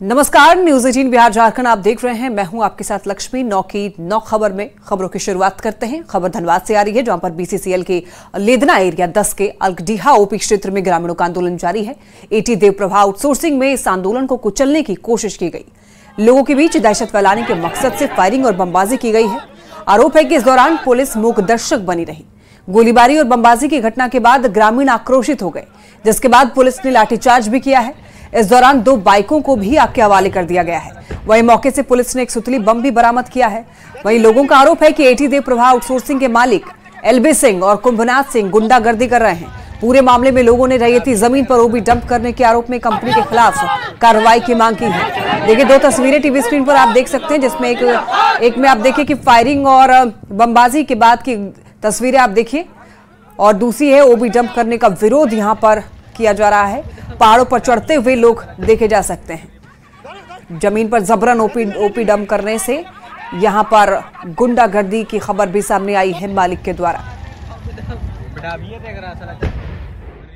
नमस्कार, न्यूज 18 बिहार झारखंड आप देख रहे हैं। मैं हूं आपके साथ लक्ष्मी। 9 की 9 खबर में खबरों की शुरुआत करते हैं। खबर धनबाद से आ रही है, जहां पर बीसीसीएल के लेदना एरिया 10 के अलगडीहा ओपी क्षेत्र में ग्रामीणों का आंदोलन जारी है। एटी देवप्रभा आउटसोर्सिंग में इस आंदोलन को कुचलने की कोशिश की गई। लोगों के बीच दहशत फैलाने के मकसद से फायरिंग और बमबाजी की गई है। आरोप है कि इस दौरान पुलिस मूक दर्शक बनी रही। गोलीबारी और बमबाजी की घटना के बाद ग्रामीण आक्रोशित हो गए, जिसके बाद पुलिस ने लाठीचार्ज भी किया है। इस दौरान 2 बाइकों को भी आग के हवाले कर दिया गया है। वहीं मौके से पुलिस ने एक सुतली बम भी बरामद किया है। वहीं लोगों का आरोप है कि एटी देवप्रभा आउटसोर्सिंग के मालिक एलबी सिंह और कुंभनाथ सिंह गुंडागर्दी कर रहे हैं। पूरे मामले में लोगों ने रैयती जमीन पर ओबी डंप करने के आरोप में कंपनी के खिलाफ कार्रवाई की मांग की है। देखिए, 2 तस्वीरें टीवी स्क्रीन पर आप देख सकते हैं, जिसमें एक में आप देखिए कि फायरिंग और बमबाजी के बाद की तस्वीरें आप देखिए, और दूसरी है ओबी डंप करने का विरोध यहाँ पर किया जा रहा है। पहाड़ों पर चढ़ते हुए लोग देखे जा सकते हैं। जमीन पर जबरन ओपी डंप करने से यहां पर गुंडागर्दी की खबर भी सामने आई है मालिक के द्वारा।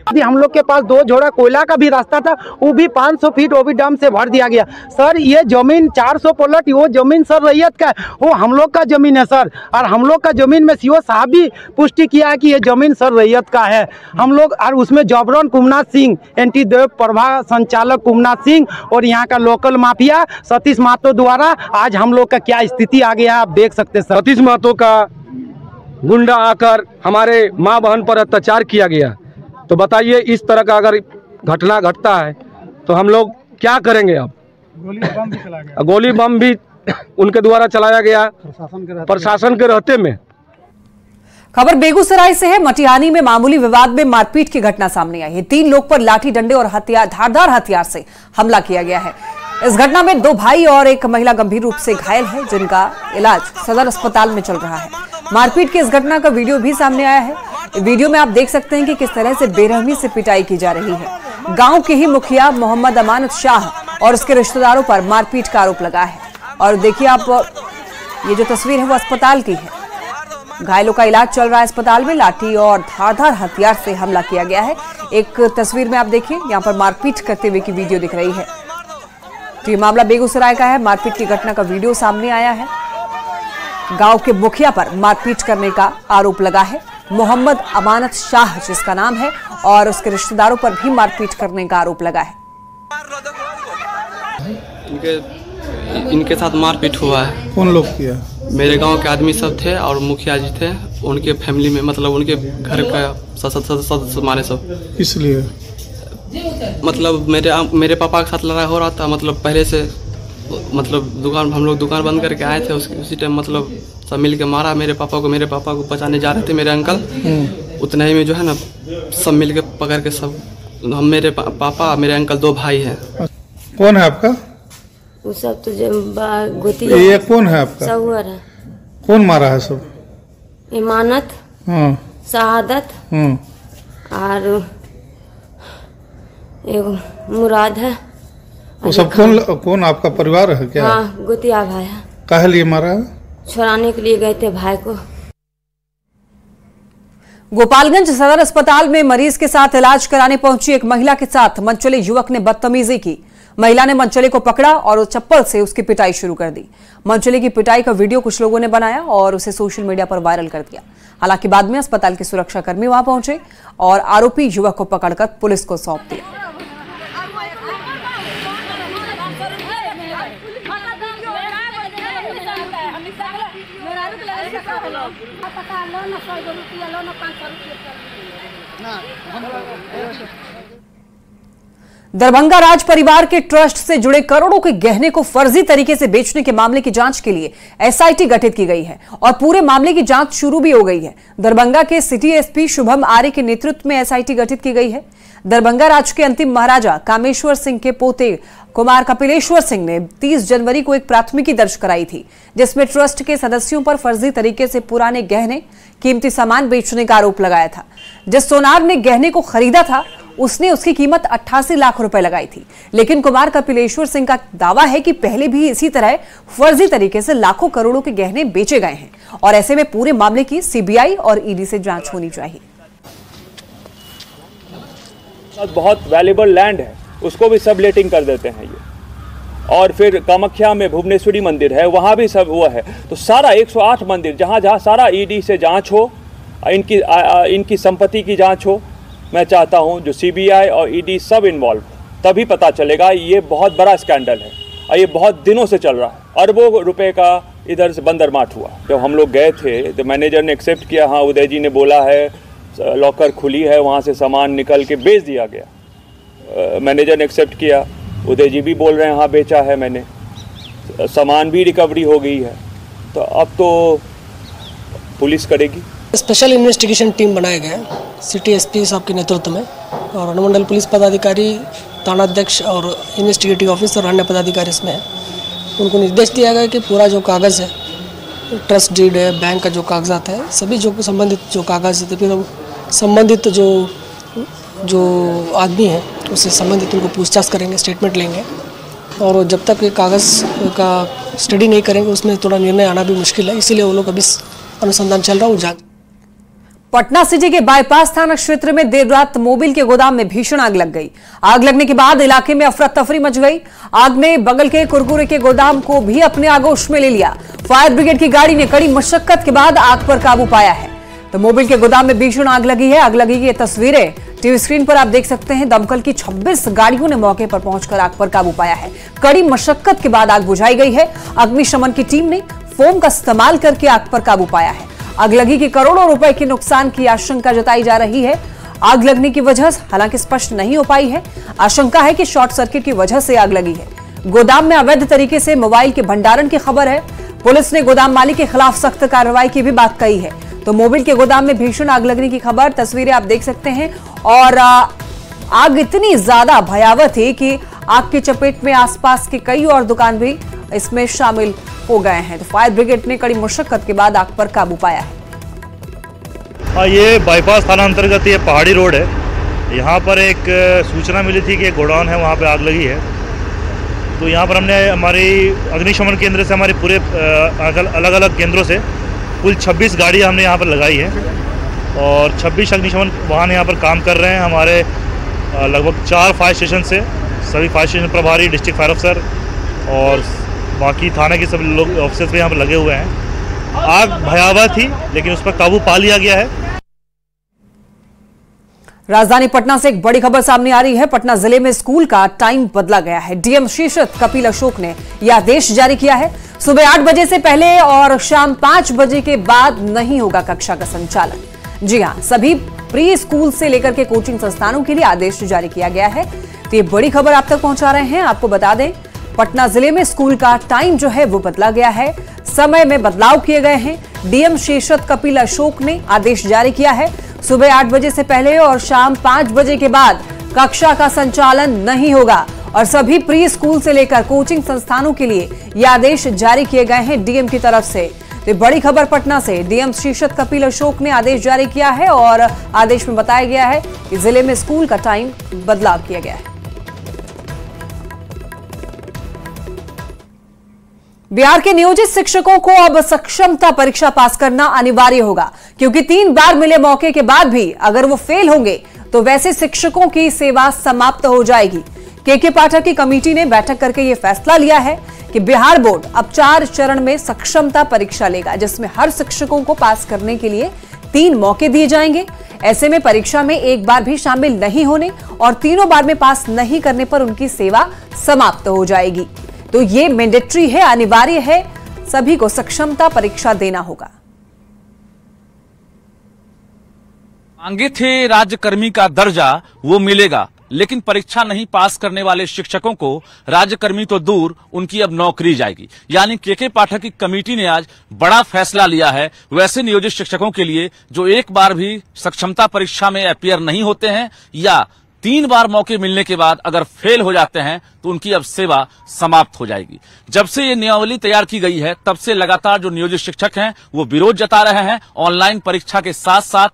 अभी हम लोग के पास 2 झोड़ा कोयला का भी रास्ता था, वो भी 500 फीट वो भी डैम से भर दिया गया। सर, ये जमीन 400 प्लॉट वो जमीन सर रैयत का है, वो हम लोग का जमीन है सर। और हम लोग का जमीन में सीओ साहब भी पुष्टि किया है कि ये जमीन सर रैयत का है। हम लोग और उसमें जबरन कुंभनाथ सिंह, एंटी देवप्रभा संचालक कुंभनाथ सिंह और यहाँ का लोकल माफिया सतीश महतो द्वारा आज हम लोग का क्या स्थिति आ गया आप देख सकते हैं। सतीश महतो का गुंडा आकर हमारे माँ बहन पर अत्याचार किया गया, तो बताइए इस तरह का अगर घटना घटता है तो हम लोग क्या करेंगे। अब गोली बम भी उनके द्वारा चलाया गया प्रशासन के रहते में। खबर बेगूसराय से है। मटिहानी में मामूली विवाद में मारपीट की घटना सामने आई है। 3 लोग पर लाठी डंडे और धारदार हथियार से हमला किया गया है। इस घटना में 2 भाई और एक महिला गंभीर रूप से घायल है, जिनका इलाज सदर अस्पताल में चल रहा है। मारपीट की इस घटना का वीडियो भी सामने आया है। वीडियो में आप देख सकते हैं कि किस तरह से बेरहमी से पिटाई की जा रही है। गांव के ही मुखिया मोहम्मद अमानत शाह और उसके रिश्तेदारों पर मारपीट का आरोप लगा है। और देखिए आप, ये जो तस्वीर है वो अस्पताल की है। घायलों का इलाज चल रहा है अस्पताल में। लाठी और धारदार हथियार से हमला किया गया है। एक तस्वीर में आप देखिए, यहाँ पर मारपीट करते हुए की वीडियो दिख रही है। तो ये मामला बेगूसराय का है। मारपीट की घटना का वीडियो सामने आया है। गांव के मुखिया पर मारपीट करने का आरोप लगा है। मोहम्मद अमानत शाह जिसका नाम है, और उसके रिश्तेदारों पर भी मारपीट करने का आरोप लगा है। इनके साथ मारपीट हुआ है। कौन लोग किया? मेरे गांव के आदमी सब थे और मुखिया जी थे। उनके फैमिली में मतलब उनके घर का सदस्य मारे सब। इसलिए मतलब मेरे पापा के साथ लड़ाई हो रहा था। मतलब पहले से मतलब हम लोग दुकान बंद करके आए थे। उसी टाइम मतलब सब मिल के मारा मेरे पापा को बचाने जा रहे थे मेरे अंकल। उतना ही में जो है ना सब मिल के पकड़ के सब, हम मेरे पापा मेरे अंकल 2 भाई हैं। कौन है आपका? वो सब तो गोती ये कौन है आपका? सहुअर है। कौन मारा है सब? इमानत, शहादत और एक मुराद है। वो सब कौन आपका परिवार है क्या? हाँ, गोतिया भाई है। काहे लिए मारा है? छुड़ाने के लिए गए थे भाई को। गोपालगंज सदर अस्पताल में मरीज के साथ इलाज कराने पहुंची एक महिला के साथ मनचले युवक ने बदतमीजी की। महिला ने मनचले को पकड़ा और चप्पल से उसकी पिटाई शुरू कर दी। मनचले की पिटाई का वीडियो कुछ लोगों ने बनाया और उसे सोशल मीडिया पर वायरल कर दिया। हालांकि बाद में अस्पताल के सुरक्षाकर्मी वहां पहुंचे और आरोपी युवक को पकड़कर पुलिस को सौंप दिया। दरभंगा राज परिवार के ट्रस्ट से जुड़े करोड़ों के गहने को फर्जी तरीके से बेचने के मामले की जांच के लिए एसआईटी गठित की गई है और पूरे मामले की जांच शुरू भी हो गई है। दरभंगा के सिटी एसपी शुभम आर्य के नेतृत्व में एसआईटी गठित की गई है। दरभंगा राज के अंतिम महाराजा कामेश्वर सिंह के पोते कुमार कपिलेश्वर सिंह ने 30 जनवरी को एक प्राथमिकी दर्ज कराई थी, जिसमें ट्रस्ट के सदस्यों पर फर्जी तरीके से पुराने गहने, कीमती सामान बेचने का आरोप लगाया था। जिस सोनार ने गहने को खरीदा था उसने उसकी कीमत 88 लाख रुपए लगाई थी। लेकिन कुमार कपिलेश्वर सिंह का दावा है कि पहले भी इसी तरह फर्जी तरीके से लाखों करोड़ों के गहने बेचे गए हैं और ऐसे में पूरे मामले की सीबीआई और ईडी से जांच होनी चाहिए। बहुत वैल्यूबल लैंड है, उसको भी सबलेटिंग कर देते हैं ये। और फिर कामाख्या में भुवनेश्वरी मंदिर है, वहाँ भी सब वो है। तो सारा 108 मंदिर जहाँ जहाँ सारा ईडी से जांच हो, इनकी संपत्ति की जांच हो। मैं चाहता हूँ जो सीबीआई और ईडी सब इन्वॉल्व, तभी पता चलेगा। ये बहुत बड़ा स्कैंडल है और ये बहुत दिनों से चल रहा है। अरबों रुपए का इधर से बंदरमाट हुआ। जब हम लोग गए थे तो मैनेजर ने एक्सेप्ट किया, हाँ उदय जी ने बोला है लॉकर खुली है, वहाँ से सामान निकल के बेच दिया गया। मैनेजर ने एक्सेप्ट किया, उदय जी भी बोल रहे हैं हाँ बेचा है मैंने, सामान भी रिकवरी हो गई है। तो अब तो पुलिस करेगी। स्पेशल इन्वेस्टिगेशन टीम बनाया गया है सिटी एसपी साहब के नेतृत्व में, और अनुमंडल पुलिस पदाधिकारी, थानाध्यक्ष और इन्वेस्टिगेटिव ऑफिसर अन्य पदाधिकारी इसमें है। उनको निर्देश दिया गया कि पूरा जो कागज़ है, ट्रस्ट डीड है, बैंक का जो कागजात है, सभी जो संबंधित जो कागज़ है, फिर संबंधित जो आदमी है उससे संबंधित उनको पूछताछ करेंगे, स्टेटमेंट लेंगे, और जब तक ये कागज़ का स्टडी नहीं करेंगे उसमें थोड़ा निर्णय आना भी मुश्किल है। इसीलिए वो लोग अभी अनुसंधान चल रहा है। जांच पटना सिटी के बाईपास थाना क्षेत्र में देर रात मोबिल के गोदाम में भीषण आग लग गई। आग लगने के बाद इलाके में अफरा तफरी मच गई। आग ने बगल के कुरकुरे के गोदाम को भी अपने आगोश में ले लिया। फायर ब्रिगेड की गाड़ी ने कड़ी मशक्कत के बाद आग पर काबू पाया है। तो मोबिल के गोदाम में भीषण आग लगी है। आग लगी की तस्वीरें टीवी स्क्रीन पर आप देख सकते हैं। दमकल की 26 गाड़ियों ने मौके पर पहुंचकर आग पर काबू पाया है। कड़ी मशक्कत के बाद आग बुझाई गई है। अग्निशमन की टीम ने फोम का इस्तेमाल करके आग पर काबू पाया है। आगलगी की करोड़ों रुपए के नुकसान की आशंका जताई जा रही है। आग लगने की वजह हालांकि स्पष्ट नहीं हो पाई है। आशंका है कि शॉर्ट सर्किट की वजह से आग लगी है। गोदाम में अवैध तरीके से मोबाइल के भंडारण की खबर है। पुलिस ने गोदाम मालिक के खिलाफ सख्त कार्रवाई की भी बात कही है। तो मोबिल के गोदाम में भीषण आग लगने की खबर, तस्वीरें आप देख सकते हैं। और आग इतनी ज्यादा भयावह थी कि आग की चपेट में आसपास के कई और दुकान भी इसमें शामिल हो गए हैं। तो फायर ब्रिगेड ने कड़ी मुशक्कत के बाद आग पर काबू पाया है। हाँ, ये बाईपास थाना अंतर्गत ये पहाड़ी रोड है। यहाँ पर एक सूचना मिली थी कि एक गोडाउन है, वहाँ पे आग लगी है। तो यहाँ पर हमने हमारी अग्निशमन केंद्र से हमारे पूरे अलग अलग केंद्रों से कुल 26 गाड़ियाँ हमने यहाँ पर लगाई है और 26 अग्निशमन वाहन यहाँ पर काम कर रहे हैं। हमारे लगभग 4 फायर स्टेशन से सभी फायर स्टेशन प्रभारी, डिस्ट्रिक्ट फायर अफसर और बाकी थाने के सभी लोग ऑफिसर्स भी यहाँ पर लगे हुए हैं। आग भयावह थी लेकिन उस पर काबू पा लिया गया है। राजधानी पटना से एक बड़ी खबर सामने आ रही है। पटना जिले में स्कूल का टाइम बदला गया है। डीएम शीर्षत कपिल अशोक ने यह आदेश जारी किया है। सुबह 8 बजे से पहले और शाम 5 बजे के बाद नहीं होगा कक्षा का संचालन। जी हां, सभी प्री स्कूल से लेकर के कोचिंग संस्थानों के लिए आदेश जारी किया गया है। तो ये बड़ी खबर आप तक पहुंचा रहे हैं। आपको बता दें, पटना जिले में स्कूल का टाइम जो है वो बदला गया है। समय में बदलाव किए गए हैं। डीएम शीर्षत कपिल अशोक ने आदेश जारी किया है। सुबह 8 बजे से पहले और शाम 5 बजे के बाद कक्षा का संचालन नहीं होगा और सभी प्री स्कूल से लेकर कोचिंग संस्थानों के लिए ये आदेश जारी किए गए हैं डीएम की तरफ से। तो बड़ी खबर पटना से, डीएम शीर्षत कपिल अशोक ने आदेश जारी किया है और आदेश में बताया गया है कि जिले में स्कूल का टाइम बदलाव किया गया है। बिहार के नियोजित शिक्षकों को अब सक्षमता परीक्षा पास करना अनिवार्य होगा, क्योंकि 3 बार मिले मौके के बाद भी अगर वो फेल होंगे तो वैसे शिक्षकों की सेवा समाप्त हो जाएगी। के पाठक की कमेटी ने बैठक करके ये फैसला लिया है कि बिहार बोर्ड अब 4 चरण में सक्षमता परीक्षा लेगा, जिसमें हर शिक्षकों को पास करने के लिए 3 मौके दिए जाएंगे। ऐसे में परीक्षा में एक बार भी शामिल नहीं होने और तीनों बार में पास नहीं करने पर उनकी सेवा समाप्त हो जाएगी। तो ये मैंडेटरी है, अनिवार्य है, सभी को सक्षमता परीक्षा देना होगा। मांगे थे राज्यकर्मी का दर्जा, वो मिलेगा, लेकिन परीक्षा नहीं पास करने वाले शिक्षकों को राज्यकर्मी तो दूर, उनकी अब नौकरी जाएगी। यानी के पाठक की कमेटी ने आज बड़ा फैसला लिया है वैसे नियोजित शिक्षकों के लिए जो एक बार भी सक्षमता परीक्षा में अपीयर नहीं होते हैं या 3 बार मौके मिलने के बाद अगर फेल हो जाते हैं तो उनकी अब सेवा समाप्त हो जाएगी। जब से ये नियमावली तैयार की गई है तब से लगातार जो नियोजित शिक्षक हैं वो विरोध जता रहे हैं, ऑनलाइन परीक्षा के साथ साथ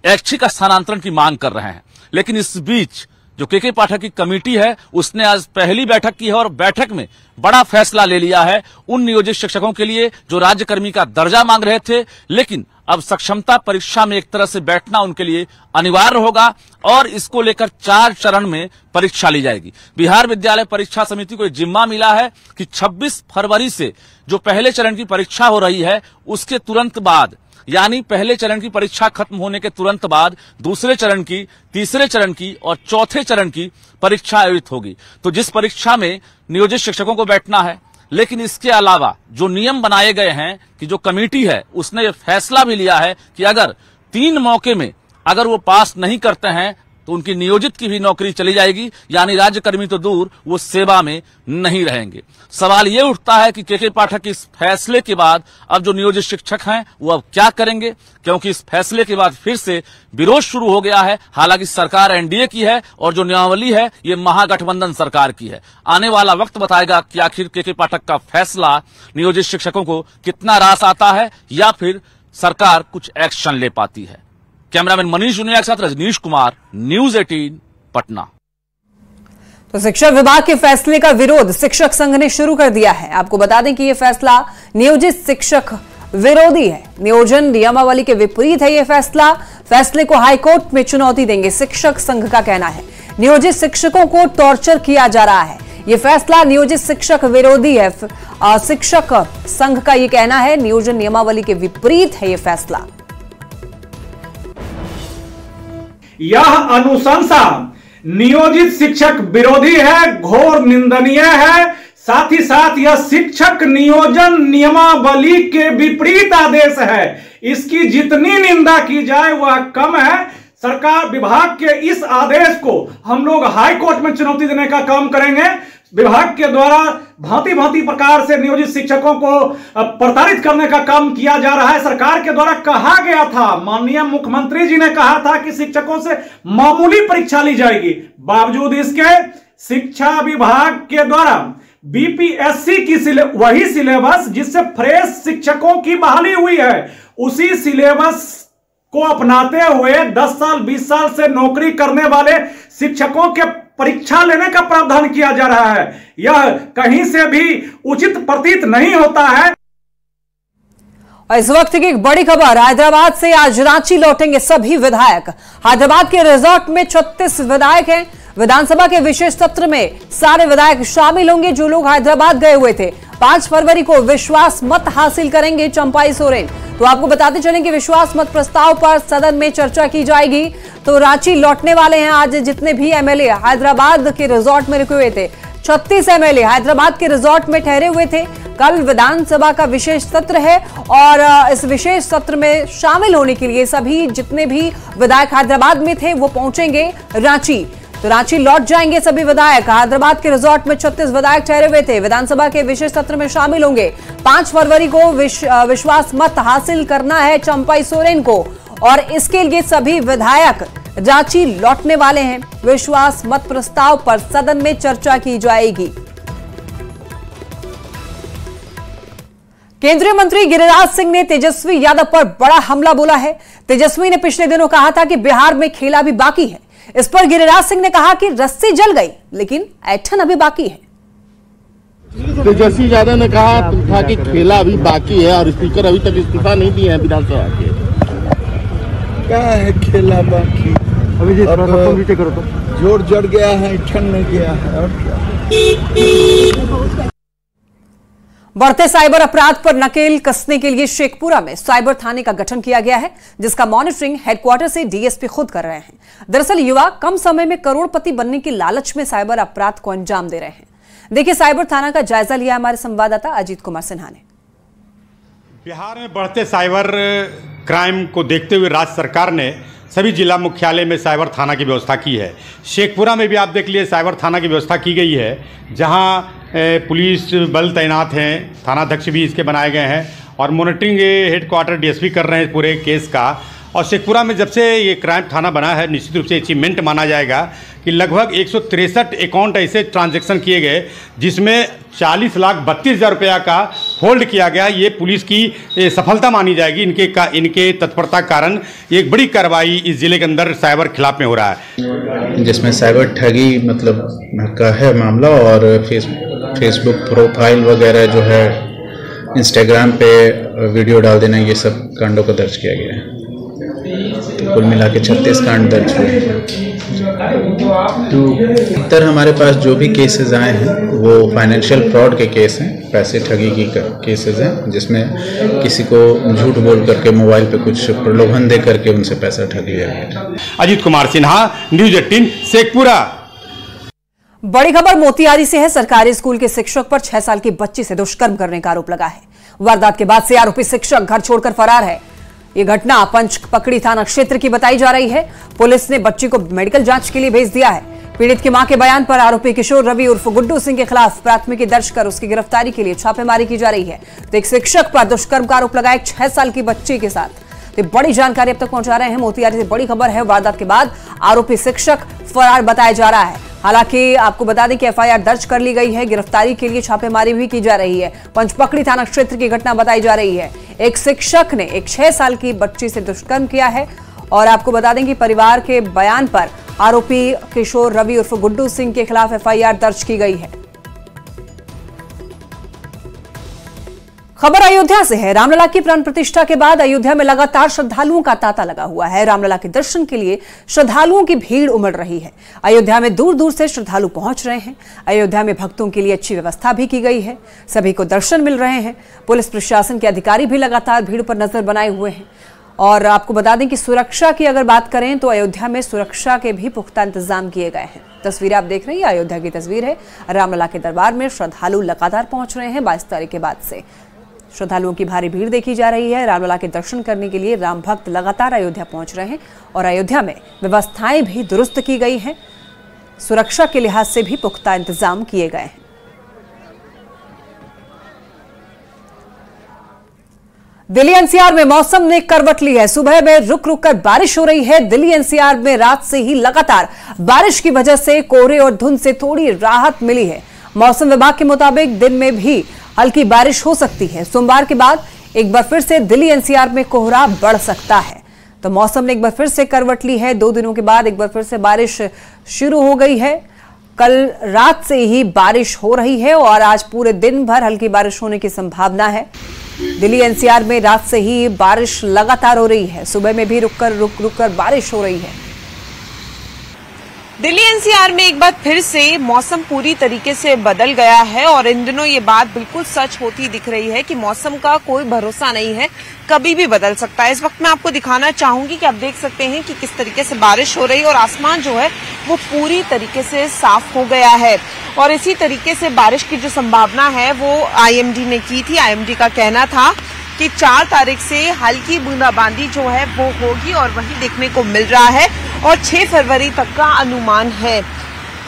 ऐच्छिक स्थानांतरण की मांग कर रहे हैं। लेकिन इस बीच जो के पाठक की कमेटी है उसने आज पहली बैठक की है और बैठक में बड़ा फैसला ले लिया है उन नियोजित शिक्षकों के लिए जो राज्यकर्मी का दर्जा मांग रहे थे, लेकिन अब सक्षमता परीक्षा में एक तरह से बैठना उनके लिए अनिवार्य होगा और इसको लेकर 4 चरण में परीक्षा ली जाएगी। बिहार विद्यालय परीक्षा समिति को एक जिम्मा मिला है कि 26 फरवरी से जो पहले चरण की परीक्षा हो रही है उसके तुरंत बाद, यानी पहले चरण की परीक्षा खत्म होने के तुरंत बाद दूसरे चरण की, तीसरे चरण की और चौथे चरण की परीक्षा आयोजित होगी। तो जिस परीक्षा में नियोजित शिक्षकों को बैठना है, लेकिन इसके अलावा जो नियम बनाए गए हैं कि जो कमेटी है उसने ये फैसला भी लिया है कि अगर 3 मौके में अगर वो पास नहीं करते हैं तो उनकी नियोजित की भी नौकरी चली जाएगी, यानी राज्यकर्मी तो दूर वो सेवा में नहीं रहेंगे। सवाल ये उठता है कि के पाठक इस फैसले के बाद अब जो नियोजित शिक्षक हैं वो अब क्या करेंगे, क्योंकि इस फैसले के बाद फिर से विरोध शुरू हो गया है। हालांकि सरकार एनडीए की है और जो नियमावली है ये महागठबंधन सरकार की है। आने वाला वक्त बताएगा कि आखिर के पाठक का फैसला नियोजित शिक्षकों को कितना रास आता है या फिर सरकार कुछ एक्शन ले पाती है। कैमरामैन मनीष जुनिया के साथ रजनीश कुमार, न्यूज 18 पटना। तो शिक्षा विभाग के फैसले का विरोध शिक्षक संघ ने शुरू कर दिया है। आपको बता दें कि यह फैसला नियोजित शिक्षक विरोधी है, नियोजन नियमावली के विपरीत है। यह फैसले को हाईकोर्ट में चुनौती देंगे, शिक्षक संघ का कहना है। नियोजित शिक्षकों को टॉर्चर किया जा रहा है, यह फैसला नियोजित शिक्षक विरोधी है। शिक्षक संघ का यह कहना है नियोजन नियमावली के विपरीत है यह फैसला। यह अनुशंसा नियोजित शिक्षक विरोधी है, घोर निंदनीय है। साथ ही साथ यह शिक्षक नियोजन नियमावली के विपरीत आदेश है। इसकी जितनी निंदा की जाए वह कम है। सरकार विभाग के इस आदेश को हम लोग हाई कोर्ट में चुनौती देने का काम करेंगे। विभाग के द्वारा भांति भांति प्रकार से नियोजित शिक्षकों को प्रताड़ित करने का काम किया जा रहा है। सरकार के द्वारा कहा गया था, माननीय मुख्यमंत्री जी ने कहा था कि शिक्षकों से मामूली परीक्षा ली जाएगी। बावजूद इसके शिक्षा विभाग के द्वारा बीपीएससी की वही सिलेबस जिससे फ्रेश शिक्षकों की बहाली हुई है, उसी सिलेबस को अपनाते हुए 10 साल 20 साल से नौकरी करने वाले शिक्षकों के परीक्षा लेने का प्रावधान किया जा रहा है। यह कहीं से भी उचित प्रतीत नहीं होता है। और इस वक्त की एक बड़ी खबर, हैदराबाद से आज रांची लौटेंगे सभी विधायक। हैदराबाद के रिजॉर्ट में 36 विधायक हैं। विधानसभा के विशेष सत्र में सारे विधायक शामिल होंगे जो लोग हैदराबाद गए हुए थे। 5 फरवरी को विश्वास मत हासिल करेंगे चंपाई सोरेन। तो आपको बताते चलें कि विश्वास मत प्रस्ताव पर सदन में चर्चा की जाएगी। तो रांची लौटने वाले हैं आज जितने भी एमएलए हैदराबाद के रिजॉर्ट में रुके हुए थे। 36 एमएलए हैदराबाद के रिजॉर्ट में ठहरे हुए थे। कल विधानसभा का विशेष सत्र है और इस विशेष सत्र में शामिल होने के लिए सभी जितने भी विधायक हैदराबाद में थे वो पहुंचेंगे रांची। तो रांची लौट जाएंगे सभी विधायक। हैदराबाद के रिजॉर्ट में 36 विधायक ठहरे हुए थे, विधानसभा के विशेष सत्र में शामिल होंगे। 5 फरवरी को विश्वास मत हासिल करना है चंपाई सोरेन को और इसके लिए सभी विधायक रांची लौटने वाले हैं। विश्वास मत प्रस्ताव पर सदन में चर्चा की जाएगी। केंद्रीय मंत्री गिरिराज सिंह ने तेजस्वी यादव पर बड़ा हमला बोला है। तेजस्वी ने पिछले दिनों कहा था कि बिहार में खेला भी बाकी है। इस पर गिरिराज सिंह ने कहा कि रस्सी जल गई लेकिन ऐठन अभी बाकी है। तेजस्वी यादव ने कहा था कि खेला अभी बाकी है और स्पीकर अभी तक इस्तीफा नहीं दिए हैं विधानसभा के। क्या है खेला बाकी, अभी करो तो जोर जड़ गया है, ऐठन नहीं गया है और क्या। बढ़ते साइबर अपराध पर नकेल कसने के लिए शेखपुरा में साइबर थाने का गठन किया गया है जिसका मॉनिटरिंग हेडक्वार्टर से डीएसपी खुद कर रहे हैं। दरअसल युवा कम समय में करोड़पति बनने की लालच में साइबर अपराध को अंजाम दे रहे हैं। देखिए साइबर थाना का जायजा लिया हमारे संवाददाता अजीत कुमार सिन्हा ने। बिहार में बढ़ते साइबर क्राइम को देखते हुए राज्य सरकार ने सभी जिला मुख्यालय में साइबर थाना की व्यवस्था की है। शेखपुरा में भी आप देख लिए साइबर थाना की व्यवस्था की गई है जहां पुलिस बल तैनात हैं, थानाध्यक्ष भी इसके बनाए गए हैं और मॉनिटरिंग हेडक्वार्टर डीएसपी कर रहे हैं पूरे केस का। और शेखपुरा में जब से ये क्राइम थाना बना है, निश्चित रूप से अचीवमेंट माना जाएगा कि लगभग 163 अकाउंट ऐसे ट्रांजैक्शन किए गए जिसमें 40,32,000 रुपया का होल्ड किया गया। ये पुलिस की सफलता मानी जाएगी। इनके तत्परता कारण एक बड़ी कार्रवाई इस जिले के अंदर साइबर खिलाफ में हो रहा है, जिसमें साइबर ठगी मतलब का है मामला और फेसबुक प्रोफाइल वगैरह जो है, इंस्टाग्राम पे वीडियो डाल देना, ये सब कांडों को दर्ज किया गया है। तो कुल मिला के 36 कांड दर्ज हुए हैं। तो अधिकतर हमारे पास जो भी केसेस आए हैं वो फाइनेंशियल फ्रॉड के केस हैं, पैसे ठगी की केसेस हैं, जिसमें किसी को झूठ बोल करके मोबाइल पे कुछ प्रलोभन दे करके उनसे पैसा ठग लिया गया। अजीत कुमार सिन्हा, न्यूज़ 18 शेखपुरा। बड़ी खबर मोतिहारी से है। सरकारी स्कूल के शिक्षक पर 6 साल की बच्ची से दुष्कर्म करने का आरोप लगा है। वारदात के बाद से आरोपी शिक्षक घर छोड़कर फरार है। ये घटना पंचपकड़ी थाना क्षेत्र की बताई जा रही है। पुलिस ने बच्ची को मेडिकल जांच के लिए भेज दिया है। पीड़ित की मां के बयान पर आरोपी किशोर रवि उर्फ गुड्डू सिंह के खिलाफ प्राथमिकी दर्ज कर उसकी गिरफ्तारी के लिए छापेमारी की जा रही है। तो एक शिक्षक पर दुष्कर्म का आरोप लगा है 6 साल की बच्ची के साथ। तो बड़ी जानकारी अब तक पहुंचा रहे हैं। मोतिहारी से बड़ी खबर है। वारदात के बाद आरोपी शिक्षक फरार बताया जा रहा है। हालांकि आपको बता दें कि एफआईआर दर्ज कर ली गई है। गिरफ्तारी के लिए छापेमारी भी की जा रही है। पंचपकड़ी थाना क्षेत्र की घटना बताई जा रही है। एक शिक्षक ने एक 6 साल की बच्ची से दुष्कर्म किया है और आपको बता दें कि परिवार के बयान पर आरोपी किशोर रवि उर्फ गुड्डू सिंह के खिलाफ एफआईआर दर्ज की गई है। खबर अयोध्या से है। रामलला की प्राण प्रतिष्ठा के बाद अयोध्या में लगातार श्रद्धालुओं का तांता लगा हुआ है। रामलला के दर्शन के लिए श्रद्धालुओं की भीड़ उमड़ रही है। अयोध्या में दूर दूर से श्रद्धालु पहुंच रहे हैं। अयोध्या में भक्तों के लिए अच्छी व्यवस्था भी की गई है। सभी को दर्शन मिल रहे हैं। पुलिस प्रशासन के अधिकारी भी लगातार भीड़ पर नजर बनाए हुए हैं। और आपको बता दें कि सुरक्षा की अगर बात करें तो अयोध्या में सुरक्षा के भी पुख्ता इंतजाम किए गए हैं। तस्वीरें आप देख रहे हैं, अयोध्या की तस्वीर है। रामलला के दरबार में श्रद्धालु लगातार पहुंच रहे हैं। 22 तारीख के बाद से श्रद्धालुओं की भारी भीड़ देखी जा रही है। रामलला के दर्शन करने के लिए राम भक्त लगातार अयोध्या पहुंच रहे हैं और अयोध्या में व्यवस्थाएं भी दुरुस्त की गई हैं। सुरक्षा के लिहाज से भी पुख्ता इंतजाम किए गए हैं। दिल्ली एनसीआर में मौसम ने करवट ली है। सुबह में रुक रुक कर बारिश हो रही है। दिल्ली एनसीआर में रात से ही लगातार बारिश की वजह से कोहरे और धुंध से थोड़ी राहत मिली है। मौसम विभाग के मुताबिक दिन में भी हल्की बारिश हो सकती है। सोमवार के बाद एक बार फिर से दिल्ली एनसीआर में कोहरा बढ़ सकता है। तो मौसम ने एक बार फिर से करवट ली है। 2 दिनों के बाद एक बार फिर से बारिश शुरू हो गई है। कल रात से ही बारिश हो रही है और आज पूरे दिन भर हल्की बारिश होने की संभावना है। दिल्ली एनसीआर में रात से ही बारिश लगातार हो रही है। सुबह में भी रुक रुक कर बारिश हो रही है। दिल्ली एनसीआर में एक बार फिर से मौसम पूरी तरीके से बदल गया है और इन दिनों ये बात बिल्कुल सच होती दिख रही है कि मौसम का कोई भरोसा नहीं है, कभी भी बदल सकता है। इस वक्त मैं आपको दिखाना चाहूंगी कि आप देख सकते हैं कि किस तरीके से बारिश हो रही है और आसमान जो है वो पूरी तरीके से साफ हो गया है। और इसी तरीके से बारिश की जो संभावना है वो आईएमडी ने की थी। आईएमडी का कहना था कि 4 तारीख से हल्की बूंदाबांदी जो है वो होगी और वही देखने को मिल रहा है और 6 फरवरी तक का अनुमान है।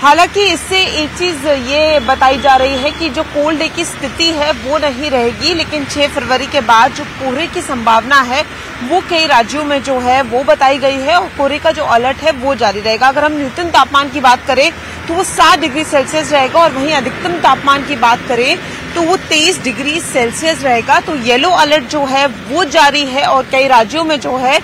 हालांकि इससे एक चीज ये बताई जा रही है कि जो कोल्ड डे की स्थिति है वो नहीं रहेगी, लेकिन 6 फरवरी के बाद जो कोहरे की संभावना है वो कई राज्यों में जो है वो बताई गई है और कोहरे का जो अलर्ट है वो जारी रहेगा। अगर हम न्यूनतम तापमान की बात करें तो वो 7 डिग्री सेल्सियस रहेगा और वहीं अधिकतम तापमान की बात करें तो वो 23 डिग्री सेल्सियस रहेगा। तो येलो अलर्ट जो है वो जारी है और कई राज्यों में जो है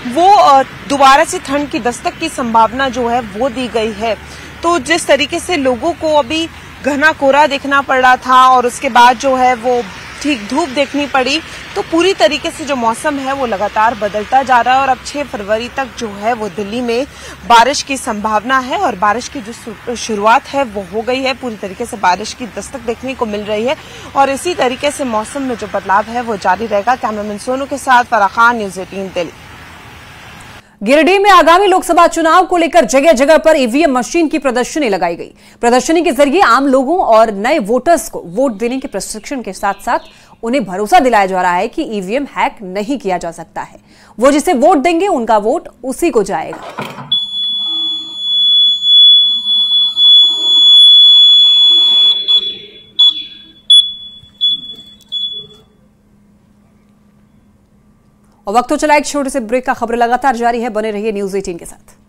वो दोबारा से ठंड की दस्तक की संभावना जो है वो दी गई है। तो जिस तरीके से लोगों को अभी घना कोहरा देखना पड़ रहा था और उसके बाद जो है वो ठीक धूप देखनी पड़ी, तो पूरी तरीके से जो मौसम है वो लगातार बदलता जा रहा है और अब 6 फरवरी तक जो है वो दिल्ली में बारिश की संभावना है और बारिश की जो शुरुआत है वो हो गई है। पूरी तरीके से बारिश की दस्तक देखने को मिल रही है और इसी तरीके से मौसम में जो बदलाव है वो जारी रहेगा। कैमरामैन सोनू के साथ फराह खान, न्यूज़ 18 दिल्ली। गिरिडीह में आगामी लोकसभा चुनाव को लेकर जगह जगह पर ईवीएम मशीन की प्रदर्शनी लगाई गई। प्रदर्शनी के जरिए आम लोगों और नए वोटर्स को वोट देने के प्रशिक्षण के साथ साथ उन्हें भरोसा दिलाया जा रहा है कि ईवीएम हैक नहीं किया जा सकता है। वो जिसे वोट देंगे उनका वोट उसी को जाएगा। और वक्त तो चला एक छोटे से ब्रेक का। खबरें लगातार जारी है, बने रहिए न्यूज़ 18 के साथ।